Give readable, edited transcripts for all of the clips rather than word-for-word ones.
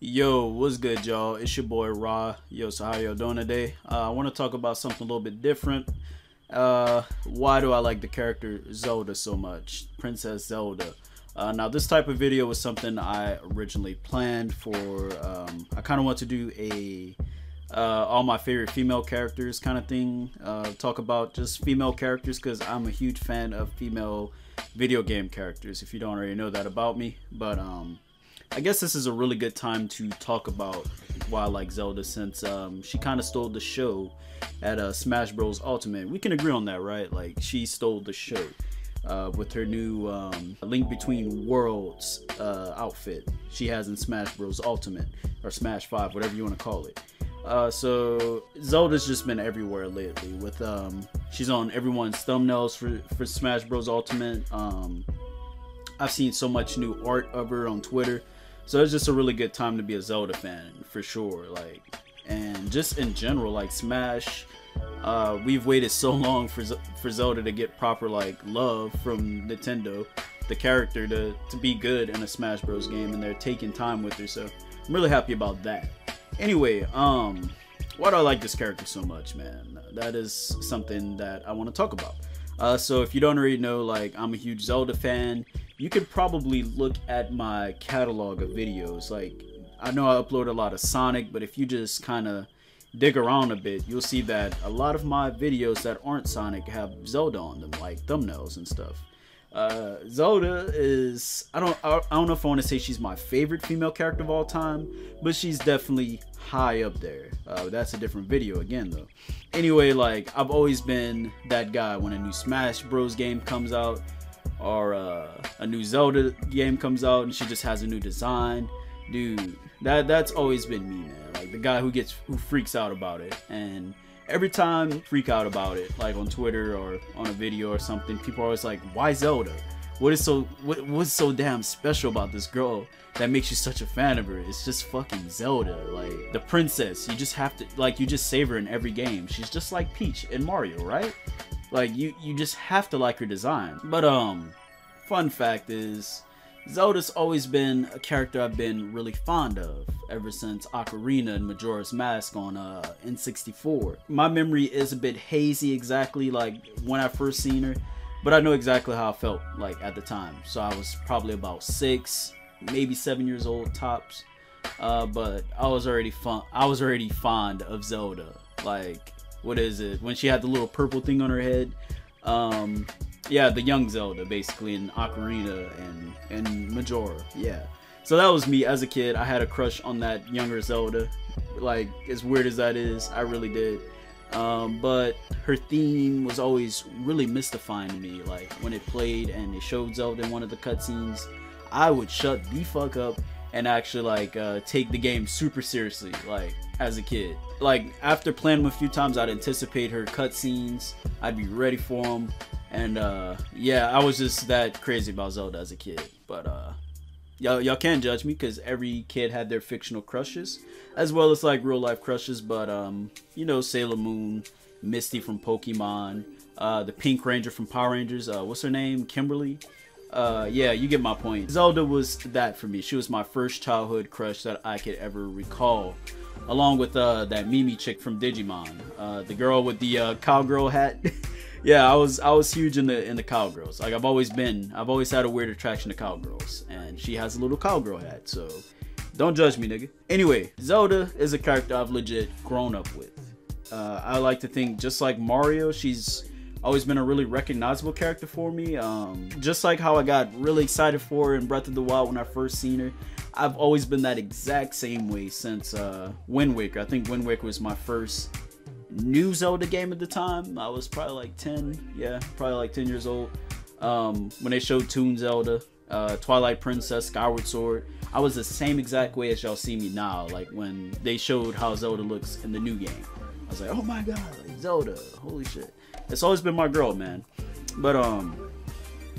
Yo, what's good, y'all? It's your boy Ra. Yo, so how y'all doing today? I want to talk about something a little bit different. Why do I like the character Zelda so much? Princess Zelda. Now, this type of video was something I originally planned for. I kind of want to do a all my favorite female characters kind of thing. Talk about just female characters because I'm a huge fan of female video game characters. If you don't already know that about me, but I guess this is a really good time to talk about why I like Zelda, since she kind of stole the show at Smash Bros. Ultimate. We can agree on that, right? Like, she stole the show with her new Link Between Worlds outfit she has in Smash Bros. Ultimate, or Smash 5, whatever you want to call it. So Zelda's just been everywhere lately. With she's on everyone's thumbnails for Smash Bros. Ultimate. I've seen so much new art of her on Twitter. So it's just a really good time to be a Zelda fan, for sure. Like, and just in general, like Smash, we've waited so long for Zelda to get proper like love from Nintendo, the character to be good in a Smash Bros. Game, and they're taking time with her. So I'm really happy about that. Anyway, why do I like this character so much, man? That is something that I want to talk about. So if you don't already know, like, I'm a huge Zelda fan. You could probably look at my catalog of videos. Like, I know I upload a lot of Sonic, but if you just kind of dig around a bit, you'll see that a lot of my videos that aren't Sonic have Zelda on them, like thumbnails and stuff. Zelda is, I don't know if I want to say she's my favorite female character of all time, but she's definitely high up there. That's a different video again, though. Anyway, like, I've always been that guy when a new Smash Bros. Game comes out, or a new Zelda game comes out and she just has a new design. Dude, that's always been me, man. Like, the guy who freaks out about it. And every time I freak out about it, like on Twitter or on a video or something, people are always like, why Zelda? What's so damn special about this girl that makes you such a fan of her? It's just fucking Zelda. Like, the princess, you just have to, like, you just save her in every game. She's just like Peach in Mario, right? Like, you just have to like her design. But fun fact is, Zelda's always been a character I've been really fond of ever since Ocarina and Majora's Mask on N64. My memory is a bit hazy exactly like when I first seen her, but I know exactly how I felt like at the time. So I was probably about 6, maybe 7 years old tops. But I was already fond of Zelda. Like, what is it? When she had the little purple thing on her head. Yeah, the young Zelda, basically, in Ocarina and Majora. Yeah. So that was me as a kid. I had a crush on that younger Zelda. Like, as weird as that is, I really did. But her theme was always really mystifying me. Like, when it played and it showed Zelda in one of the cutscenes, I would shut the fuck up and actually, like, take the game super seriously, like, as a kid. Like, after playing them a few times, I'd anticipate her cutscenes. I'd be ready for them. And yeah, I was just that crazy about Zelda as a kid. But y'all can't judge me, because every kid had their fictional crushes, as well as like real life crushes. But you know, Sailor Moon, Misty from Pokemon, the Pink Ranger from Power Rangers, what's her name, Kimberly. Yeah, you get my point. Zelda was that for me. She was my first childhood crush that I could ever recall, along with that Mimi chick from Digimon, the girl with the cowgirl hat. Yeah, I was huge in the cowgirls. Like, I've always had a weird attraction to cowgirls, and she has a little cowgirl hat, so don't judge me, nigga. Anyway, Zelda is a character I've legit grown up with. I like to think, just like Mario, she's always been a really recognizable character for me. Just like how I got really excited for her in Breath of the Wild when I first seen her, I've always been that exact same way since Wind Waker. I think Wind Waker was my first new Zelda game at the time. I was probably like 10, yeah, probably like 10 years old. When they showed Toon Zelda, Twilight Princess, Skyward Sword, I was the same exact way as y'all see me now. Like, when they showed how Zelda looks in the new game, I was like, oh my god, like, Zelda, holy shit. It's always been my girl, man. But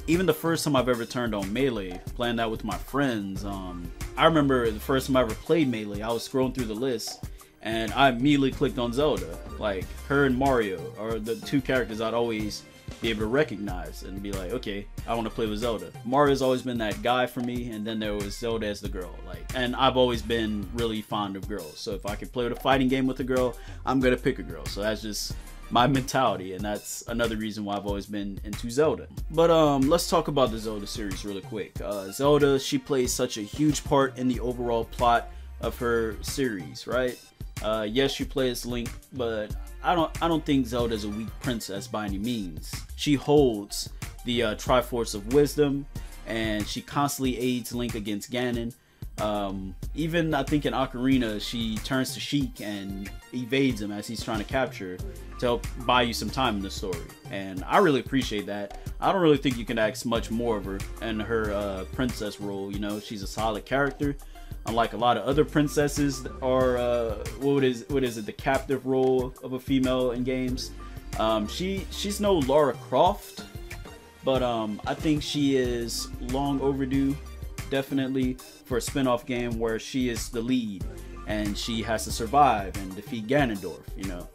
even the first time I've ever turned on Melee, playing that with my friends, I remember the first time I ever played Melee, I was scrolling through the list, and I immediately clicked on Zelda. Like, her and Mario are the two characters I'd always be able to recognize and be like, okay, I want to play with Zelda. Mario's always been that guy for me, and then there was Zelda as the girl. Like, and I've always been really fond of girls, so if I could play with a fighting game with a girl, I'm gonna pick a girl. So that's just my mentality, and that's another reason why I've always been into Zelda. But let's talk about the Zelda series really quick. Zelda, she plays such a huge part in the overall plot of her series, right? Yes, she plays Link, but I don't think Zelda is a weak princess by any means. She holds the Triforce of Wisdom, and she constantly aids Link against Ganon. Even I think in Ocarina, she turns to Sheik and evades him as he's trying to capture her to help buy you some time in the story. And I really appreciate that. I don't really think you can ask much more of her in her princess role. You know, she's a solid character. Unlike a lot of other princesses that are, what is it, the captive role of a female in games. She's no Lara Croft, but I think she is long overdue, definitely, for a spin-off game where she is the lead and she has to survive and defeat Ganondorf, you know.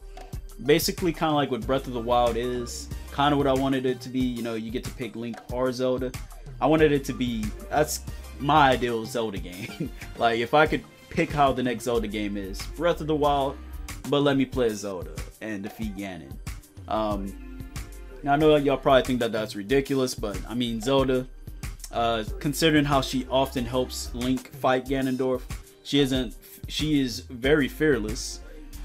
Basically kind of like what Breath of the Wild is, kind of what I wanted it to be. You know, you get to pick Link or Zelda. I wanted it to be, that's my ideal Zelda game. Like, if I could pick how the next Zelda game is, Breath of the Wild, but let me play Zelda and defeat Ganon. Now I know y'all probably think that that's ridiculous, but I mean, Zelda, considering how she often helps Link fight Ganondorf, she is very fearless,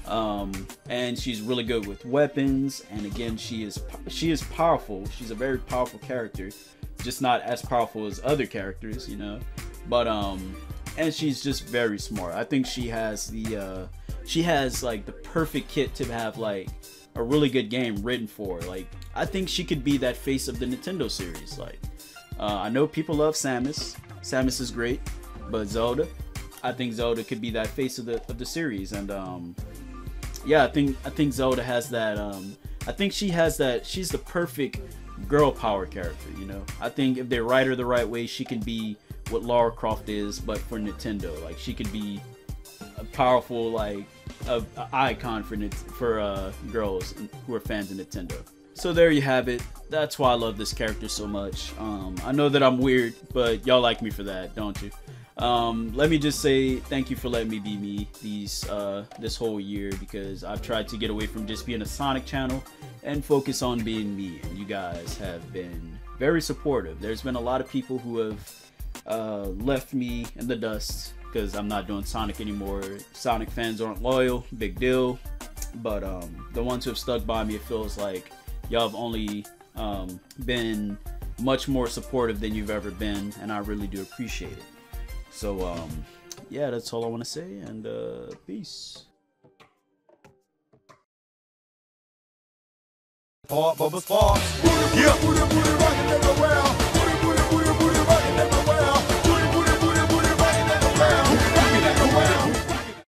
and she's really good with weapons, and again, she is powerful. She's a very powerful character, just not as powerful as other characters, you know. But and she's just very smart. I think she has the like the perfect kit to have like a really good game written for her. Like, I think she could be that face of the Nintendo series. Like, I know people love Samus. Samus is great, but Zelda, I think Zelda could be that face of the series. And yeah, I think Zelda has that. I think she has that. She's the perfect girl power character, you know. I think if they write her the right way, she can be what Lara Croft is, but for Nintendo. Like, she could be a powerful, like, a icon for girls who are fans of Nintendo. So there you have it. That's why I love this character so much. I know that I'm weird, but y'all like me for that, don't you? Let me just say thank you for letting me be me this whole year, because I've tried to get away from just being a Sonic channel and focus on being me, and you guys have been very supportive. There's been a lot of people who have left me in the dust because I'm not doing Sonic anymore. Sonic fans aren't loyal, big deal, but the ones who have stuck by me, it feels like y'all have only been much more supportive than you've ever been, and I really do appreciate it. So yeah, that's all I want to say, and peace. Yeah.